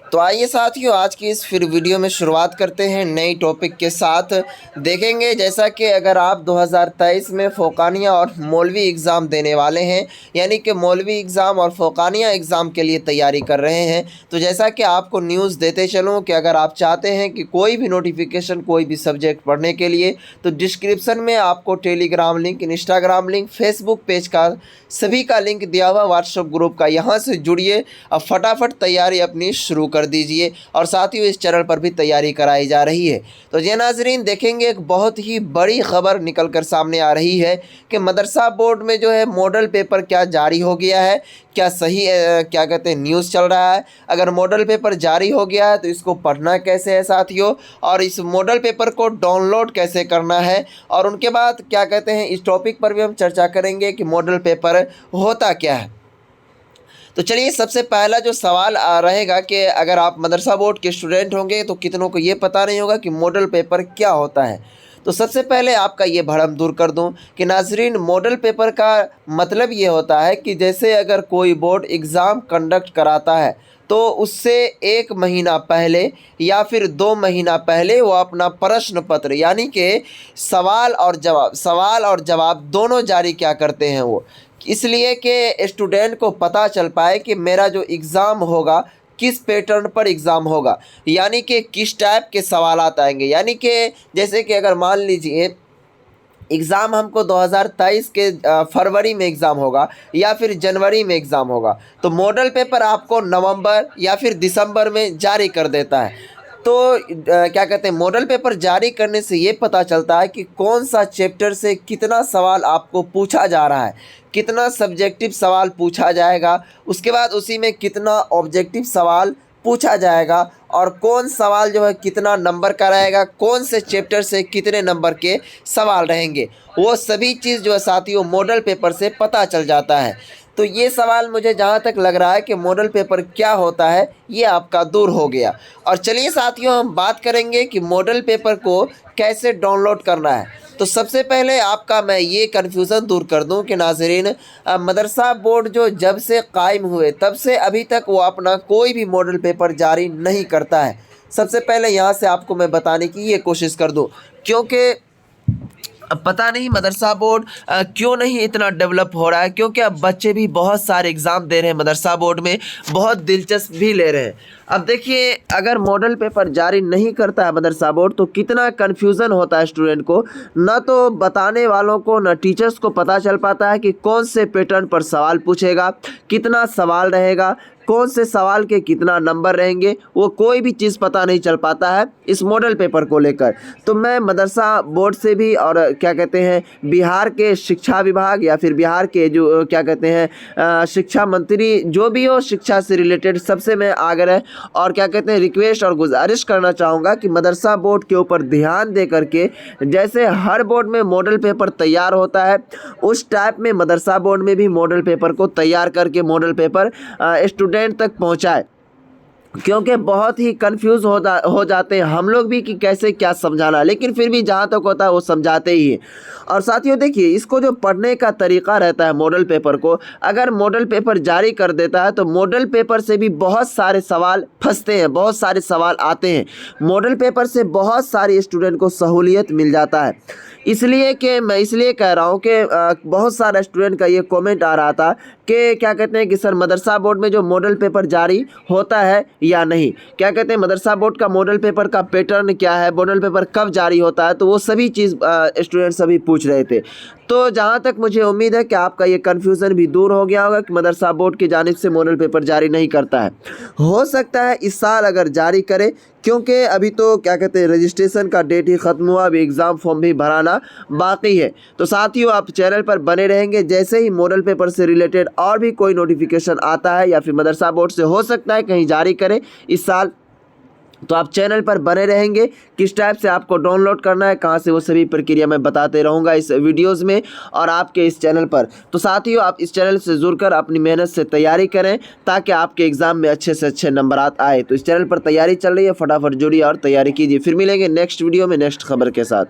तो आइए साथियों, आज की इस फिर वीडियो में शुरुआत करते हैं नई टॉपिक के साथ। देखेंगे जैसा कि अगर आप 2023 में फ़ोकानिया और मौलवी एग्ज़ाम देने वाले हैं, यानी कि मौलवी एग्ज़ाम और फ़ोकानिया एग्ज़ाम के लिए तैयारी कर रहे हैं, तो जैसा कि आपको न्यूज़ देते चलूँ कि अगर आप चाहते हैं कि कोई भी नोटिफिकेशन कोई भी सब्जेक्ट पढ़ने के लिए, तो डिस्क्रिप्शन में आपको Telegram link, Instagram link, Facebook page का सभी का लिंक दिया हुआ, व्हाट्सएप ग्रुप का, यहाँ से जुड़िए। अब फटाफट तैयारी अपनी शुरू कर दीजिए। और साथ ही इस चैनल पर भी तैयारी कराई जा रही है। तो ये नाजरीन, देखेंगे एक बहुत ही बड़ी खबर निकल कर सामने आ रही है कि मदरसा बोर्ड में जो है मॉडल पेपर क्या जारी हो गया है। क्या सही क्या कहते हैं न्यूज़ चल रहा है। अगर मॉडल पेपर जारी हो गया है तो इसको पढ़ना कैसे है साथियों, और इस मॉडल पेपर को डाउनलोड कैसे करना है, और उनके बाद क्या कहते हैं इस टॉपिक पर भी हम चर्चा करेंगे कि मॉडल पेपर होता क्या है। तो चलिए, सबसे पहला जो सवाल रहेगा कि अगर आप मदरसा बोर्ड के स्टूडेंट होंगे तो कितनों को ये पता नहीं होगा कि मॉडल पेपर क्या होता है। तो सबसे पहले आपका ये भ्रम दूर कर दूं कि नाजरीन, मॉडल पेपर का मतलब ये होता है कि जैसे अगर कोई बोर्ड एग्ज़ाम कंडक्ट कराता है तो उससे 1 महीना पहले या फिर 2 महीना पहले वो अपना प्रश्न पत्र, यानी कि सवाल और जवाब दोनों जारी क्या करते हैं वो, इसलिए कि स्टूडेंट को पता चल पाए कि मेरा जो एग्ज़ाम होगा किस पैटर्न पर एग्ज़ाम होगा, यानी कि किस टाइप के सवालात आएंगे। यानी कि जैसे कि अगर मान लीजिए एग्ज़ाम हमको 2023 के फरवरी में एग्ज़ाम होगा या फिर जनवरी में एग्ज़ाम होगा, तो मॉडल पेपर आपको नवंबर या फिर दिसंबर में जारी कर देता है। तो क्या कहते हैं, मॉडल पेपर जारी करने से ये पता चलता है कि कौन सा चैप्टर से कितना सवाल आपको पूछा जा रहा है, कितना सब्जेक्टिव सवाल पूछा जाएगा, उसके बाद उसी में कितना ऑब्जेक्टिव सवाल पूछा जाएगा, और कौन सवाल जो है कितना नंबर का रहेगा, कौन से चैप्टर से कितने नंबर के सवाल रहेंगे, वो सभी चीज़ जो है साथियों मॉडल पेपर से पता चल जाता है। तो ये सवाल मुझे जहाँ तक लग रहा है कि मॉडल पेपर क्या होता है, ये आपका दूर हो गया। और चलिए साथियों, हम बात करेंगे कि मॉडल पेपर को कैसे डाउनलोड करना है। तो सबसे पहले आपका मैं ये कन्फ्यूज़न दूर कर दूं कि नाज़रीन, मदरसा बोर्ड जो जब से कायम हुए तब से अभी तक वो अपना कोई भी मॉडल पेपर जारी नहीं करता है। सबसे पहले यहाँ से आपको मैं बताने की ये कोशिश कर दूं, क्योंकि अब पता नहीं मदरसा बोर्ड क्यों नहीं इतना डेवलप हो रहा है, क्योंकि अब बच्चे भी बहुत सारे एग्ज़ाम दे रहे हैं मदरसा बोर्ड में, बहुत दिलचस्प भी ले रहे हैं। अब देखिए, अगर मॉडल पेपर जारी नहीं करता है मदरसा बोर्ड तो कितना कन्फ्यूज़न होता है स्टूडेंट को, न तो बताने वालों को न टीचर्स को पता चल पाता है कि कौन से पैटर्न पर सवाल पूछेगा, कितना सवाल रहेगा, कौन से सवाल के कितना नंबर रहेंगे, वो कोई भी चीज़ पता नहीं चल पाता है इस मॉडल पेपर को लेकर। तो मैं मदरसा बोर्ड से भी और क्या कहते हैं बिहार के शिक्षा विभाग या फिर बिहार के जो क्या कहते हैं शिक्षा मंत्री जो भी हो, शिक्षा से रिलेटेड सबसे मैं आग्रह और क्या कहते हैं रिक्वेस्ट और गुजारिश करना चाहूँगा कि मदरसा बोर्ड के ऊपर ध्यान दे करके, जैसे हर बोर्ड में मॉडल पेपर तैयार होता है उस टाइप में मदरसा बोर्ड में भी मॉडल पेपर को तैयार करके मॉडल पेपर स्टूडेंट तक पहुंचाए, क्योंकि बहुत ही कंफ्यूज हो जाते हैं हम लोग भी कि कैसे क्या समझाना, लेकिन फिर भी जहाँ तक होता है वो समझाते ही हैं। और साथियों देखिए, इसको जो पढ़ने का तरीका रहता है मॉडल पेपर को, अगर मॉडल पेपर जारी कर देता है तो मॉडल पेपर से भी बहुत सारे सवाल फंसते हैं, बहुत सारे सवाल आते हैं। मॉडल पेपर से बहुत सारी स्टूडेंट को सहूलियत मिल जाता है, इसलिए कि मैं इसलिए कह रहा हूँ कि बहुत सारा स्टूडेंट का ये कमेंट आ रहा था कि क्या कहते हैं कि सर मदरसा बोर्ड में जो मॉडल पेपर जारी होता है या नहीं, क्या कहते हैं मदरसा बोर्ड का मॉडल पेपर का पैटर्न क्या है, मॉडल पेपर कब जारी होता है, तो वो सभी चीज़ स्टूडेंट सभी पूछ रहे थे। तो जहाँ तक मुझे उम्मीद है कि आपका ये कन्फ्यूज़न भी दूर हो गया होगा कि मदरसा बोर्ड की जानिब से मॉडल पेपर जारी नहीं करता है। हो सकता है इस साल अगर जारी करे, क्योंकि अभी तो क्या कहते हैं रजिस्ट्रेशन का डेट ही ख़त्म हुआ, अभी एग्ज़ाम फॉर्म भी भराना बाकी है। तो साथियों, आप चैनल पर बने रहेंगे, जैसे ही मॉडल पेपर से रिलेटेड और भी कोई नोटिफिकेशन आता है या फिर मदरसा बोर्ड से हो सकता है कहीं जारी करे इस साल, तो आप चैनल पर बने रहेंगे। किस टाइप से आपको डाउनलोड करना है, कहाँ से, वो सभी प्रक्रिया मैं बताते रहूँगा इस वीडियोस में और आपके इस चैनल पर। तो साथियों, आप इस चैनल से जुड़कर अपनी मेहनत से तैयारी करें ताकि आपके एग्ज़ाम में अच्छे से अच्छे नंबरात आए। तो इस चैनल पर तैयारी चल रही है, फटाफट जुड़िए और तैयारी कीजिए। फिर मिलेंगे नेक्स्ट वीडियो में नेक्स्ट खबर के साथ।